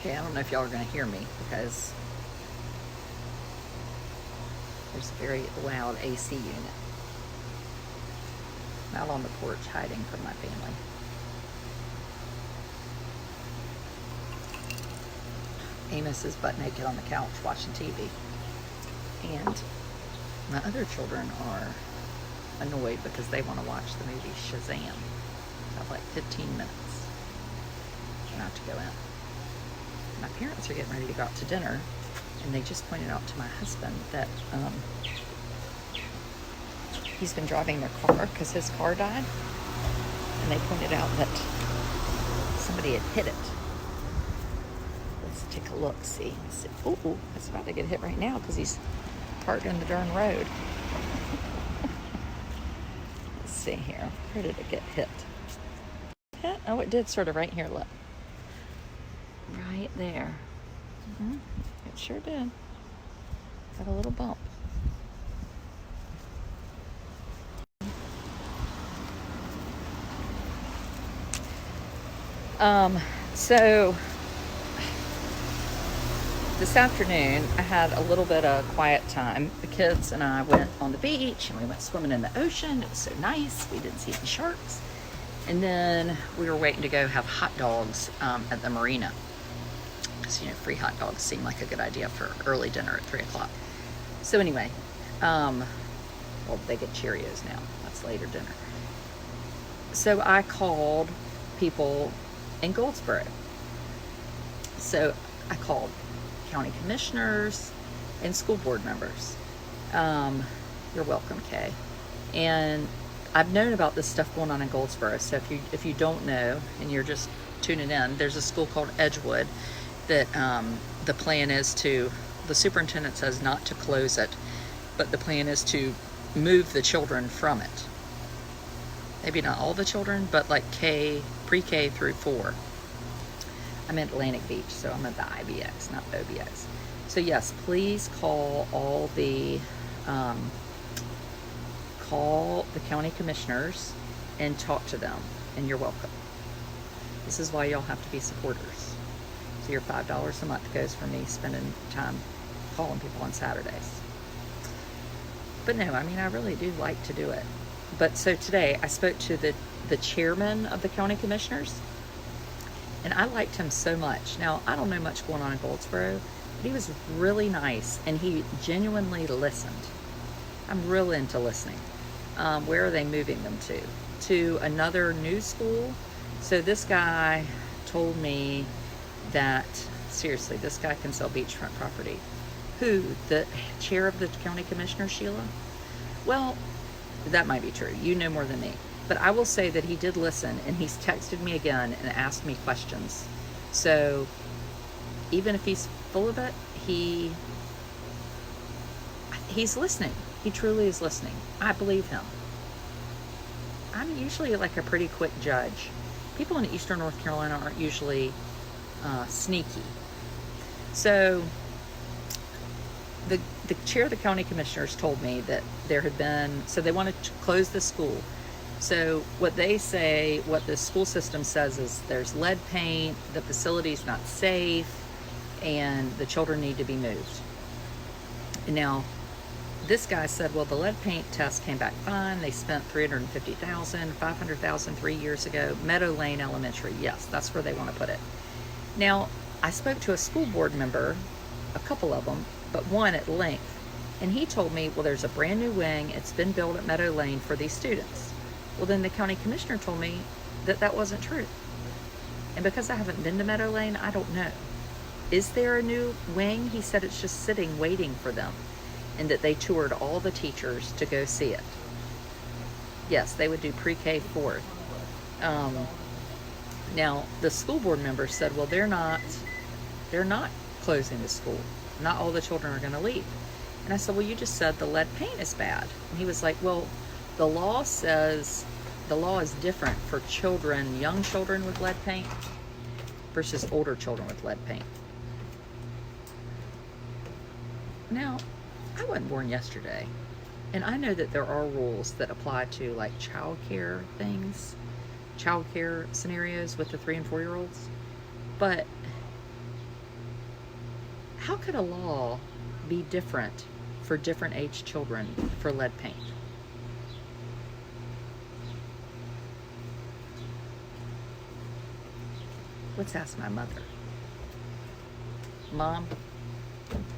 Okay, I don't know if y'all are going to hear me because there's a very loud AC unit. I'm out on the porch hiding from my family. Amos is butt naked on the couch watching TV. And my other children are annoyed because they want to watch the movie Shazam. I have like 15 minutes not to go in. My parents are getting ready to go out to dinner, and they just pointed out to my husband that he's been driving their car because his car died, and they pointed out that somebody had hit it. Let's take a look, see. Ooh, it's about to get hit right now because he's parked in the darn road. Let's see here. Where did it get hit? Oh, it did sort of right here, look. Right there. It sure did. Got a little bump. So this afternoon I had a little bit of quiet time. The kids and I went on the beach and we went swimming in the ocean. It was so nice. We didn't see any sharks. And then we were waiting to go have hot dogs at the marina. Because, free hot dogs seem like a good idea for early dinner at 3 o'clock. So anyway, well, they get Cheerios now. That's later dinner. So I called people in Goldsboro. So I called county commissioners and school board members. You're welcome, Kay. And I've known about this stuff going on in Goldsboro. So if you don't know and you're just tuning in, there's a school called Edgewood that the plan is the superintendent says not to close it, but the plan is to move the children from it. Maybe not all the children, but like pre-K through 4. I'm at Atlantic Beach, so I'm at the IBX, not the OBX. So yes, please call all the county commissioners and talk to them, and you're welcome. This is why y'all have to be supporters. So your $5 a month goes for me spending time calling people on Saturdays. But no, I mean, I really do like to do it. But so today I spoke to the chairman of the county commissioners, and I liked him so much. Now, I don't know much going on in Goldsboro, but he was really nice, and he genuinely listened. I'm real into listening. Where are they moving them to? To another new school? So this guy told me that, seriously, this guy can sell beachfront property. Who? The chair of the county commissioner, Sheila? Well, that might be true. You know more than me. But I will say that he did listen, and he's texted me again and asked me questions. So even if he's full of it, he's listening. He truly is listening. I believe him. I'm usually like a pretty quick judge. People in Eastern North Carolina aren't usually sneaky. So the chair of the county commissioners told me that there had been, so they wanted to close the school. So what they say, what the school system says is there's lead paint, the facility's not safe, and the children need to be moved. Now, this guy said, well, the lead paint test came back fine. They spent $350,000, $500,000 3 years ago. Meadow Lane Elementary, yes, that's where they want to put it. Now, I spoke to a school board member, a couple of them, but one at length, and he told me, well, there's a brand new wing. It's been built at Meadow Lane for these students. Well, then the county commissioner told me that that wasn't true. And because I haven't been to Meadow Lane, I don't know. Is there a new wing? He said it's just sitting, waiting for them, and that they toured all the teachers to go see it. Yes, they would do pre-K 4th. Now, the school board member said, well, they're not closing the school. Not all the children are going to leave. And I said, well, you just said the lead paint is bad. And he was like, well, the law says the law is different for children, young children with lead paint versus older children with lead paint. Now, I wasn't born yesterday, and I know that there are rules that apply to like childcare things, childcare scenarios with the 3 and 4 year olds, but how could a law be different for different age children for lead paint? Let's ask my mother. Mom?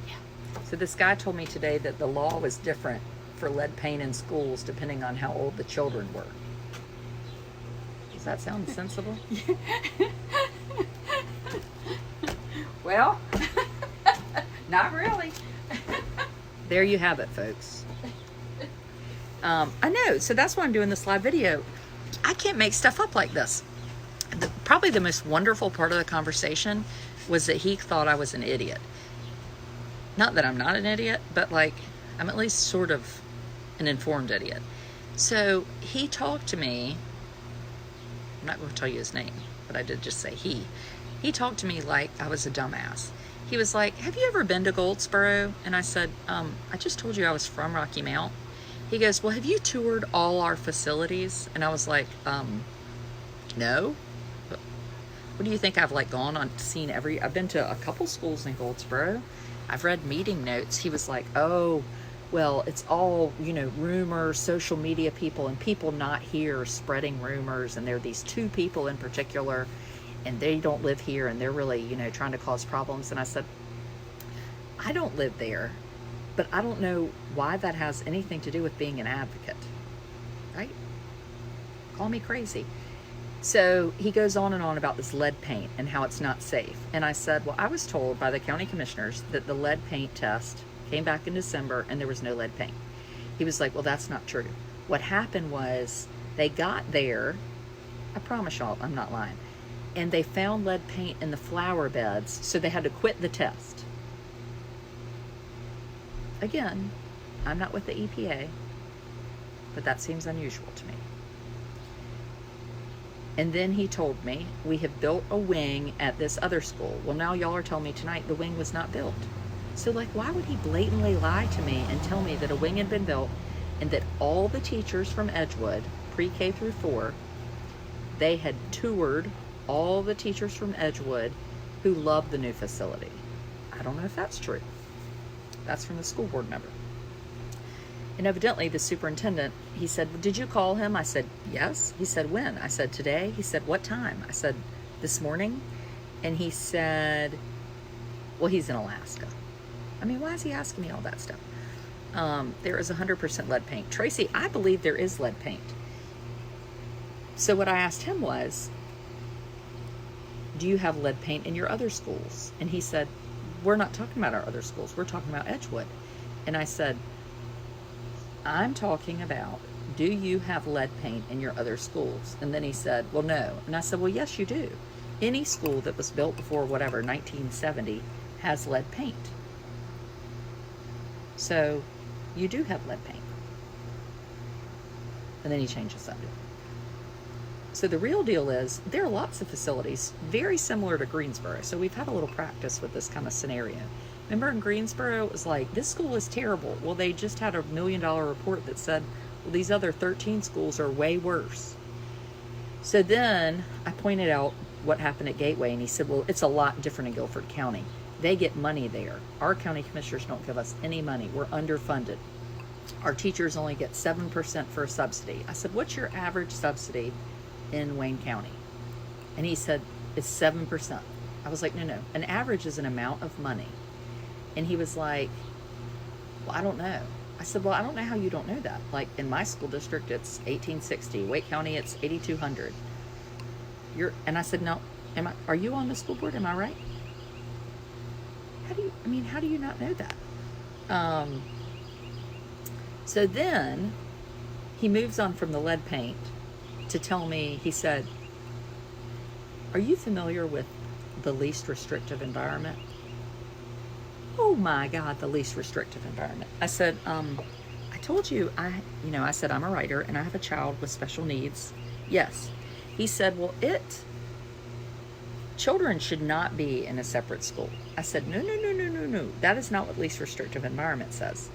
Yeah. So this guy told me today that the law was different for lead paint in schools depending on how old the children were. Does that sound sensible? Well, not really. There you have it, folks. I know, so that's why I'm doing this live video. I can't make stuff up like this. Probably the most wonderful part of the conversation was that he thought I was an idiot. Not that I'm not an idiot, but like, I'm at least sort of an informed idiot. So he talked to me, I'm not going to tell you his name, but I did just say he. He talked to me like I was a dumbass. He was like, have you ever been to Goldsboro? And I said, I just told you I was from Rocky Mount. He goes, well, have you toured all our facilities? And I was like, no. What do you think? I've like gone on, seen I've been to a couple schools in Goldsboro. I've read meeting notes. He was like, oh, well, it's all, you know, rumors, social media people, and people not here spreading rumors. And there are these two people in particular, and they don't live here, and they're really, you know, trying to cause problems. And I said, I don't live there, but I don't know why that has anything to do with being an advocate, right? Call me crazy. So he goes on and on about this lead paint and how it's not safe. And I said, well, I was told by the county commissioners that the lead paint test came back in December and there was no lead paint. He was like, well, that's not true. What happened was they got there, I promise y'all, I'm not lying, and they found lead paint in the flower beds, so they had to quit the test. Again, I'm not with the EPA, but that seems unusual to me. And then he told me, we have built a wing at this other school. Well, now y'all are telling me tonight the wing was not built. So like, why would he blatantly lie to me and tell me that a wing had been built and that all the teachers from Edgewood, pre-K through 4, they had toured all the teachers from Edgewood who loved the new facility? I don't know if that's true. That's from the school board member. And evidently the superintendent, he said, well, did you call him? I said, yes. He said, when? I said, today. He said, what time? I said, this morning. And he said, well, he's in Alaska. I mean, why is he asking me all that stuff? There is 100% lead paint. Tracy, I believe there is lead paint. So what I asked him was, do you have lead paint in your other schools? And he said, we're not talking about our other schools. We're talking about Edgewood. And I said, I'm talking about, do you have lead paint in your other schools? And then he said, well, no. And I said, well, yes, you do. Any school that was built before, whatever, 1970 has lead paint. So you do have lead paint. And then he changed the subject. So the real deal is, there are lots of facilities very similar to Greensboro. So we've had a little practice with this kind of scenario. Remember in Greensboro, it was like, this school is terrible. Well, they just had $1 million report that said, well, these other 13 schools are way worse. So then I pointed out what happened at Gateway, and he said, well, it's a lot different in Guilford County. They get money there. Our county commissioners don't give us any money. We're underfunded. Our teachers only get 7% for a subsidy. I said, what's your average subsidy in Wayne County? And he said, it's 7%. I was like, no. An average is an amount of money. And he was like, well, I don't know. I said, well, I don't know how you don't know that. Like in my school district, it's 1860. Wake County, it's 8,200. And I said, no, are you on the school board? Am I right? How do you not know that? So then he moves on from the lead paint to tell me, he said, are you familiar with the least restrictive environment? Oh my God, the least restrictive environment. I said, I told you, I said, I'm a writer and I have a child with special needs. Yes. He said, well, children should not be in a separate school. I said, no. That is not what least restrictive environment says.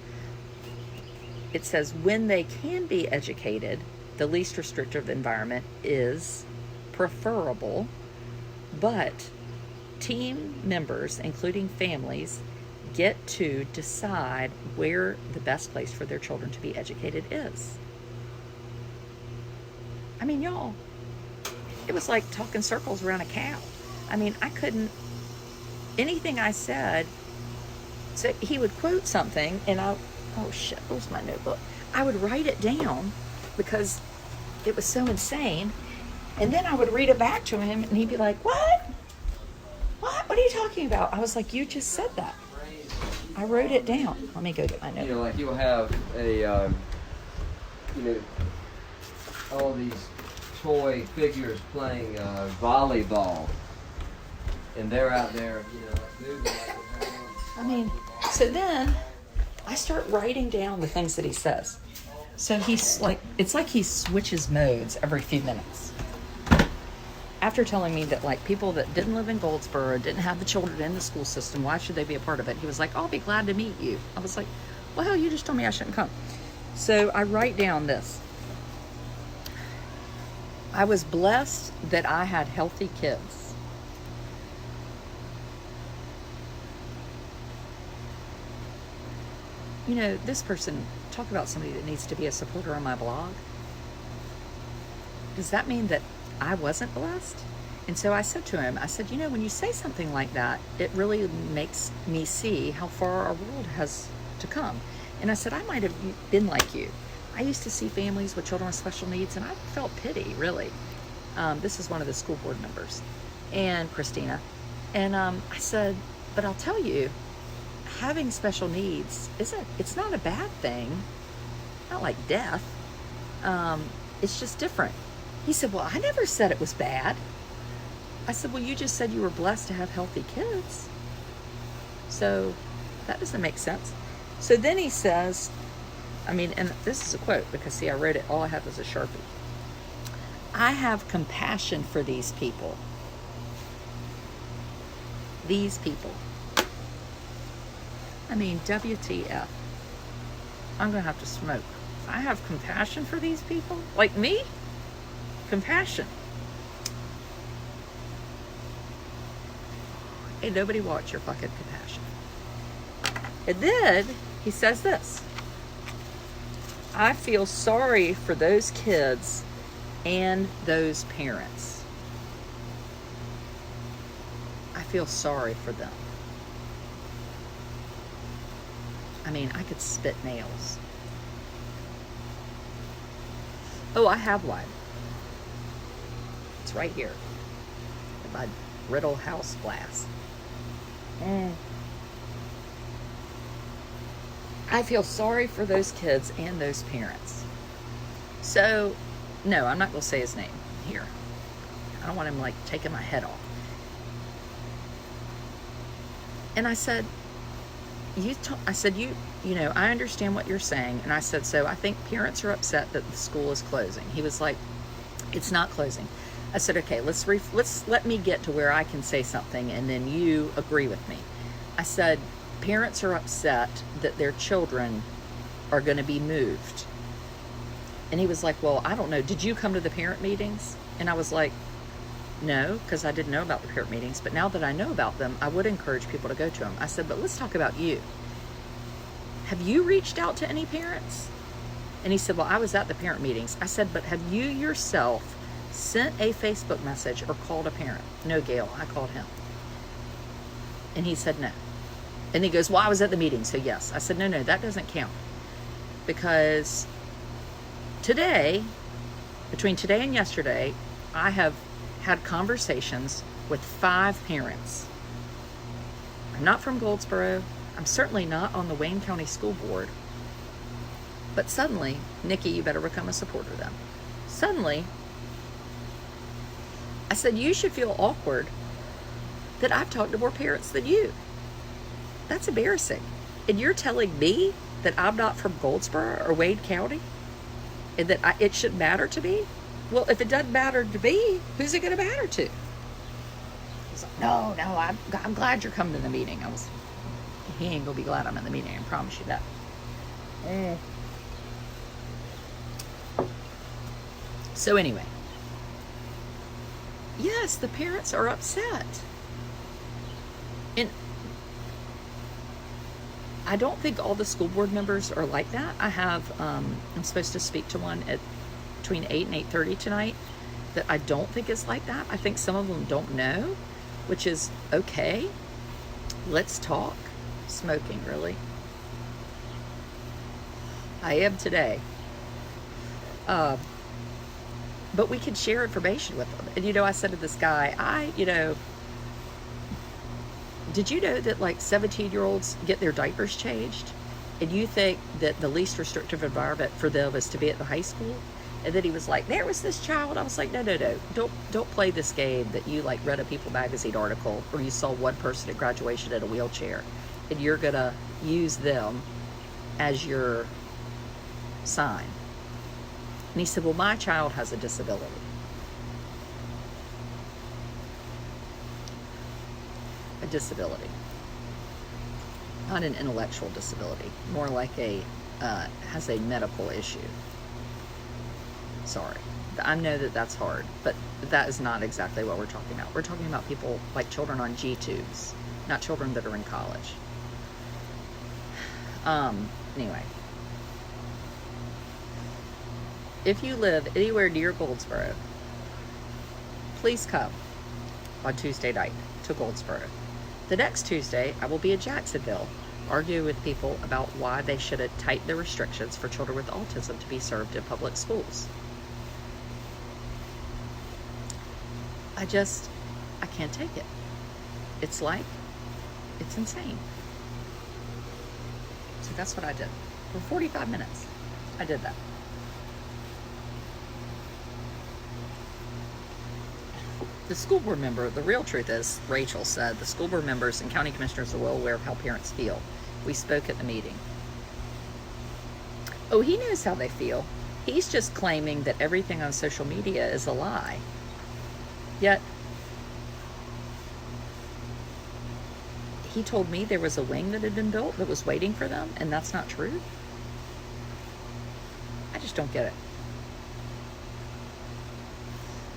It says when they can be educated, the least restrictive environment is preferable, but team members, including families, get to decide where the best place for their children to be educated is. I mean, y'all, it was like talking circles around a cow. I mean, I couldn't, anything I said, so he would quote something and oh shit, where's my notebook? I would write it down because it was so insane. And then I would read it back to him and he'd be like, what? What are you talking about? I was like, you just said that. I wrote it down. Let me go get my notebook. You know, like you'll have a, all these toy figures playing volleyball, and they're out there, like moving like I mean, so then I start writing down the things that he says. So he's like, it's like he switches modes every few minutes. After telling me that like people that didn't live in Goldsboro, didn't have the children in the school system, why should they be a part of it? He was like, I'll be glad to meet you. I was like, well, hell, you just told me I shouldn't come. So I write down this. I was blessed that I had healthy kids. You know, this person, talk about somebody that needs to be a supporter on my blog. Does that mean that I wasn't blessed? And so I said to him, I said, when you say something like that, it really makes me see how far our world has to come. And I said, I might have been like you. I used to see families with children with special needs, and I felt pity, really. This is one of the school board members, and Christina. And I said, but I'll tell you, having special needs it's not a bad thing. Not like death. It's just different. He said, well, I never said it was bad. I said, well, you just said you were blessed to have healthy kids. So that doesn't make sense. So then he says, and this is a quote because, see, I wrote it, all I had was a Sharpie. I have compassion for these people. These people. WTF. I'm going to have to smoke. I have compassion for these people? Like me? Compassion. Hey, nobody watch your fucking compassion. And then he says this. I feel sorry for those kids and those parents. I feel sorry for them. I could spit nails. Oh, I have one. It's right here. My Riddle House Blast. I feel sorry for those kids and those parents. So, no, I'm not going to say his name here. I don't want him taking my head off. And I said, I understand what you're saying. And I said, so I think parents are upset that the school is closing. He was like, it's not closing. I said, okay, let's let me get to where I can say something and then you agree with me. I said, parents are upset that their children are going to be moved. And he was like, well, I don't know. Did you come to the parent meetings? And I was like, no, because I didn't know about the parent meetings. But now that I know about them, I would encourage people to go to them. I said, but let's talk about you. Have you reached out to any parents? And he said, well, I was at the parent meetings. I said, but have you yourself sent a Facebook message or called a parent? No, Gail, I called him. And he said, no. And he goes, well, I was at the meeting, so yes. I said, no, that doesn't count. Because between today and yesterday, I have had conversations with 5 parents. I'm not from Goldsboro. I'm certainly not on the Wayne County School Board. But suddenly, Nikki, you better become a supporter then. Suddenly, I said, you should feel awkward that I've talked to more parents than you. That's embarrassing. And you're telling me that I'm not from Goldsboro or Wayne County? And that it should matter to me? Well, if it doesn't matter to me, who's it going to matter to? He's like, no, I'm glad you're coming to the meeting. He ain't going to be glad I'm in the meeting, I promise you that. So anyway, yes, the parents are upset. And I don't think all the school board members are like that. I have, I'm supposed to speak to one at between 8 and 8:30 tonight that I don't think is like that. I think some of them don't know, which is okay. Let's talk. Smoking, really? I am today. But we can share information with them. And, I said to this guy, did you know that like 17-year-olds get their diapers changed? And you think that the least restrictive environment for them is to be at the high school? And then he was like, there was this child. I was like, no. Don't play this game that you like read a People magazine article or you saw one person at graduation in a wheelchair and you're going to use them as your sign. And he said, well, my child has a disability. A disability. Not an intellectual disability. More like has a medical issue. Sorry. I know that that's hard, but that is not exactly what we're talking about. We're talking about people like children on G-tubes, not children that are in college. Anyway. If you live anywhere near Goldsboro, please come on Tuesday night to Goldsboro. The next Tuesday, I will be in Jacksonville, arguing with people about why they should tighten the restrictions for children with autism to be served in public schools. I can't take it. It's insane. So that's what I did. For 45 minutes, I did that. The school board member, the real truth is, Rachel said, the school board members and county commissioners are well aware of how parents feel. We spoke at the meeting. Oh, he knows how they feel. He's just claiming that everything on social media is a lie. Yet, he told me there was a wing that had been built that was waiting for them, and that's not true. I just don't get it.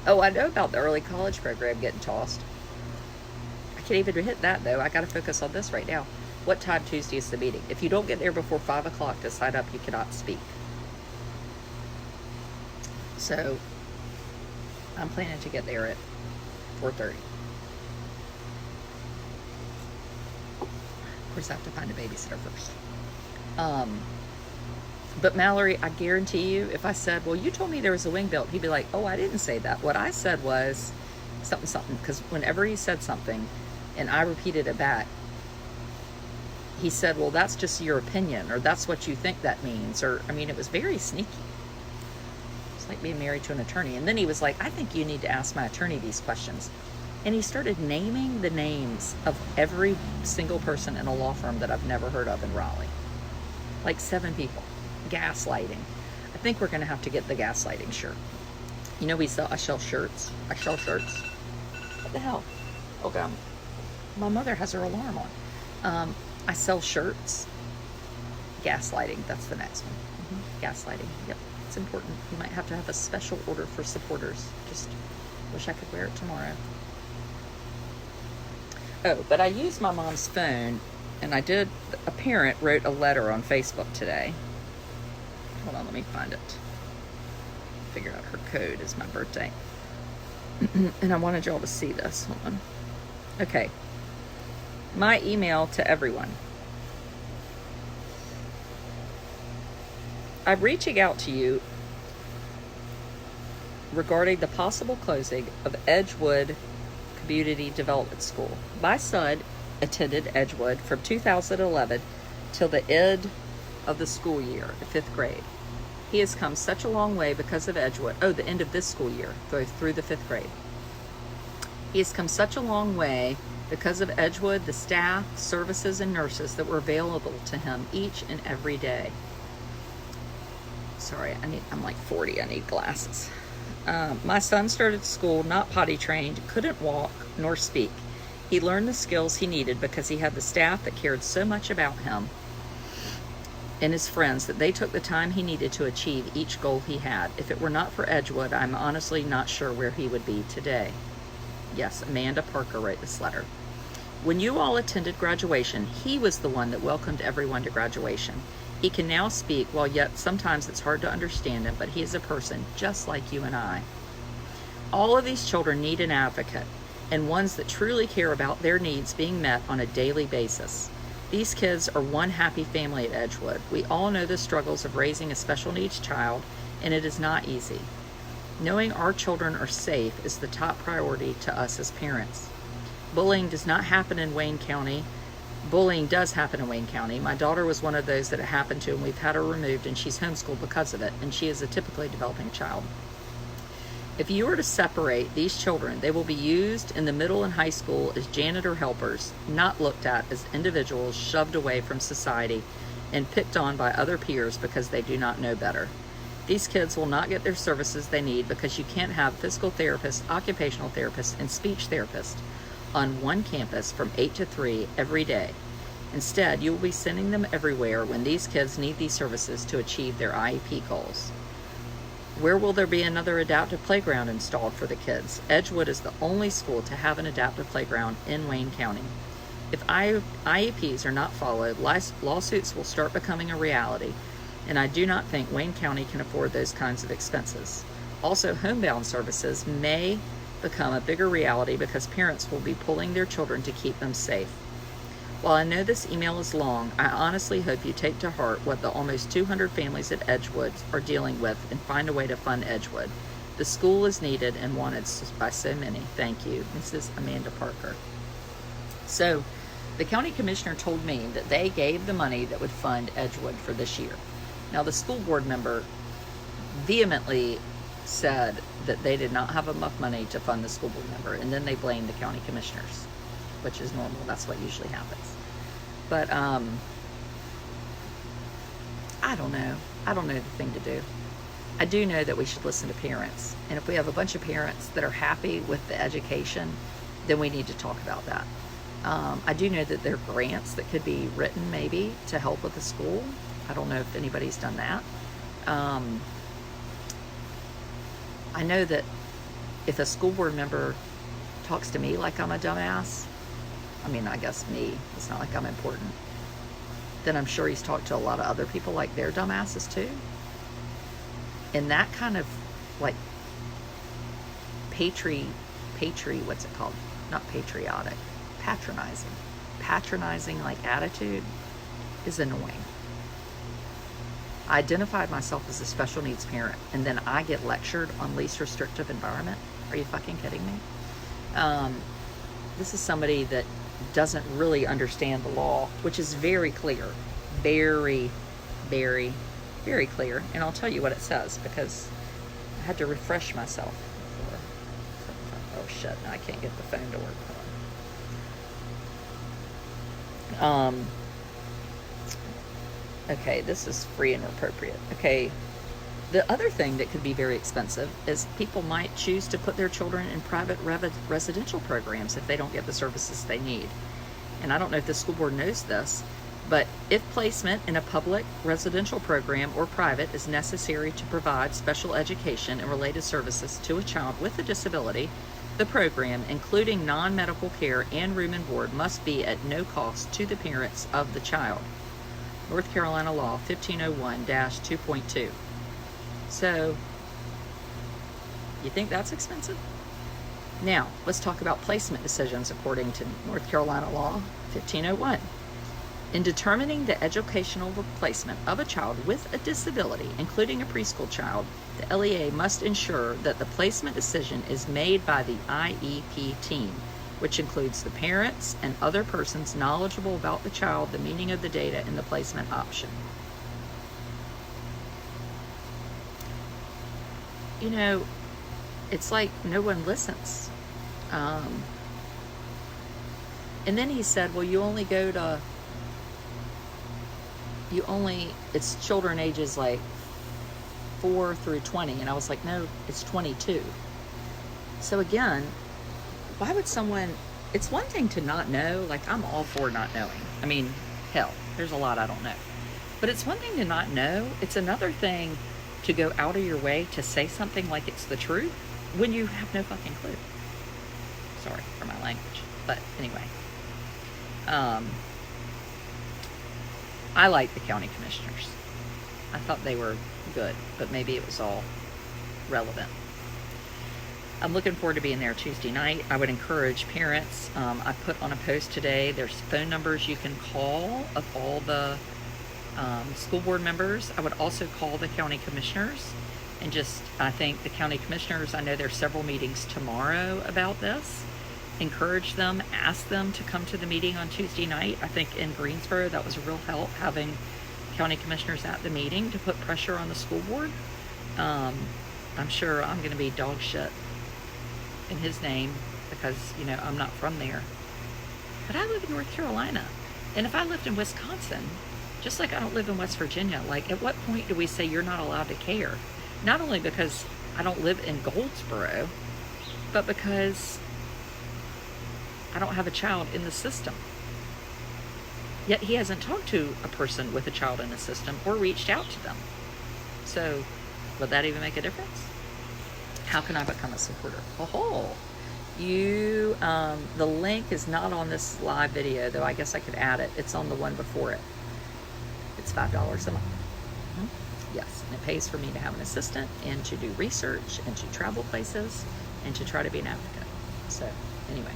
Oh, I know about the early college program getting tossed. I can't even hit that, though. I got to focus on this right now. What time Tuesday is the meeting? If you don't get there before 5 o'clock to sign up, you cannot speak. So, I'm planning to get there at 4:30. Of course, I have to find a babysitter first. But Mallory, I guarantee you, if I said, well, you told me there was a wing built, he'd be like, oh, I didn't say that. What I said was something. Because whenever he said something, and I repeated it back, he said, well, that's just your opinion, or that's what you think that means. Or, it was very sneaky. It's like being married to an attorney. And then he was like, I think you need to ask my attorney these questions. And he started naming the names of every single person in a law firm that I've never heard of in Raleigh. Like 7 people. Gaslighting. I think we're going to have to get the gaslighting shirt. I sell shirts. What the hell? Oh, God. My mother has her alarm on. I sell shirts. Gaslighting. That's the next one. Gaslighting. Yep. It's important. You might have to have a special order for supporters. Just wish I could wear it tomorrow. Oh, but I used my mom's phone, and a parent wrote a letter on Facebook today. Hold on, let me find it. Figure out her code is my birthday. And I wanted y'all to see this. Hold on. Okay. My email to everyone. I'm reaching out to you regarding the possible closing of Edgewood Community Development School. My son attended Edgewood from 2011 till the end of the school year, the 5th grade. He has come such a long way because of Edgewood. Oh, the end of this school year, go through the 5th grade. He has come such a long way because of Edgewood, the staff, services, and nurses that were available to him each and every day. Sorry, I'm like 40, I need glasses. My son started school not potty trained, couldn't walk nor speak. He learned the skills he needed because he had the staff that cared so much about him and his friends that they took the time he needed to achieve each goal he had. If it were not for Edgewood, I'm honestly not sure where he would be today. Yes, Amanda Parker wrote this letter. When you all attended graduation, he was the one that welcomed everyone to graduation. He can now speak, while yet sometimes it's hard to understand him, but he is a person just like you and I. All of these children need an advocate, and ones that truly care about their needs being met on a daily basis. These kids are one happy family at Edgewood. We all know the struggles of raising a special needs child, and it is not easy. Knowing our children are safe is the top priority to us as parents. Bullying does not happen in Wayne County. Bullying does happen in Wayne County. My daughter was one of those that it happened to, and we've had her removed, and she's homeschooled because of it, and she is a typically developing child. If you were to separate these children, they will be used in the middle and high school as janitor helpers, not looked at as individuals shoved away from society and picked on by other peers because they do not know better. These kids will not get their services they need because you can't have physical therapists, occupational therapists, and speech therapists on one campus from 8 to 3 every day. Instead, you will be sending them everywhere when these kids need these services to achieve their IEP goals. Where will there be another adaptive playground installed for the kids? Edgewood is the only school to have an adaptive playground in Wayne County. If IEPs are not followed, lawsuits will start becoming a reality, and I do not think Wayne County can afford those kinds of expenses. Also, homebound services may become a bigger reality because parents will be pulling their children to keep them safe. While I know this email is long, I honestly hope you take to heart what the almost 200 families at Edgewood are dealing with and find a way to fund Edgewood. The school is needed and wanted by so many. Thank you, Mrs. Amanda Parker. So, the county commissioner told me that they gave the money that would fund Edgewood for this year. Now, the school board member vehemently said that they did not have enough money to fund the school board member, and then they blamed the county commissioners, which is normal. That's what usually happens. But I don't know. I don't know the thing to do. I do know that we should listen to parents. And if we have a bunch of parents that are happy with the education, then we need to talk about that. I do know that there are grants that could be written maybe to help with the school. I don't know if anybody's done that. I know that if a school board member talks to me like I'm a dumbass, I mean, I guess me, it's not like I'm important, then I'm sure he's talked to a lot of other people like they're dumbasses too. And that kind of like what's it called? Not patriotic, patronizing like attitude is annoying. I identified myself as a special needs parent, and then I get lectured on least restrictive environment. Are you fucking kidding me? This is somebody that doesn't really understand the law, which is very clear. Very, very, very clear. And I'll tell you what it says because I had to refresh myself. Oh shit, now I can't get the phone to work. Okay, this is free and appropriate. Okay, the other thing that could be very expensive is people might choose to put their children in private residential programs if they don't get the services they need. And I don't know if the school board knows this, but if placement in a public residential program or private is necessary to provide special education and related services to a child with a disability, the program, including non-medical care and room and board, must be at no cost to the parents of the child. North Carolina Law 1501-2.2. So, you think that's expensive? Now, let's talk about placement decisions according to North Carolina Law 1501. In determining the educational placement of a child with a disability, including a preschool child, the LEA must ensure that the placement decision is made by the IEP team, which includes the parents and other persons knowledgeable about the child, the meaning of the data, and the placement option. You know, it's like no one listens. And then he said, well, it's children ages like 4 through 20. And I was like, no, it's 22. So again, why would someone, it's one thing to not know, like I'm all for not knowing. I mean, hell, there's a lot I don't know. But it's one thing to not know. It's another thing to go out of your way to say something like it's the truth when you have no fucking clue. Sorry for my language. But anyway, I like the county commissioners. I thought they were good, but maybe it was all relevant. I'm looking forward to being there Tuesday night. I would encourage parents. I put on a post today, there's phone numbers you can call of all the school board members. I would also call the county commissioners and I think the county commissioners, I know there's several meetings tomorrow about this. Encourage them, ask them to come to the meeting on Tuesday night. I think in Greensboro, that was a real help, having county commissioners at the meeting to put pressure on the school board. I'm sure I'm going to be dog shit in his name because, you know, I'm not from there. But I live in North Carolina. And if I lived in Wisconsin, just like I don't live in West Virginia, like at what point do we say you're not allowed to care? Not only because I don't live in Goldsboro, but because I don't have a child in the system. Yet he hasn't talked to a person with a child in the system or reached out to them. So, would that even make a difference? How can I become a supporter? Oh, the link is not on this live video, though I guess I could add it. It's on the one before it. It's $5 a month. Yes, and it pays for me to have an assistant and to do research and to travel places and to try to be an advocate. So, anyway,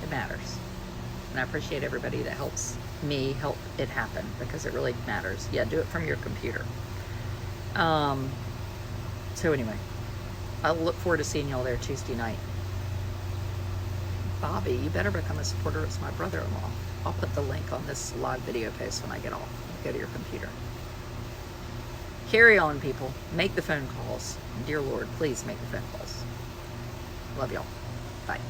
it matters. And I appreciate everybody that helps me help it happen because it really matters. Yeah, do it from your computer. So anyway, I'll look forward to seeing y'all there Tuesday night. Bobby, you better become a supporter. It's my brother-in-law. I'll put the link on this live video post when I get off. Go to your computer. Carry on, people. Make the phone calls. Dear Lord, please make the phone calls. Love y'all. Bye.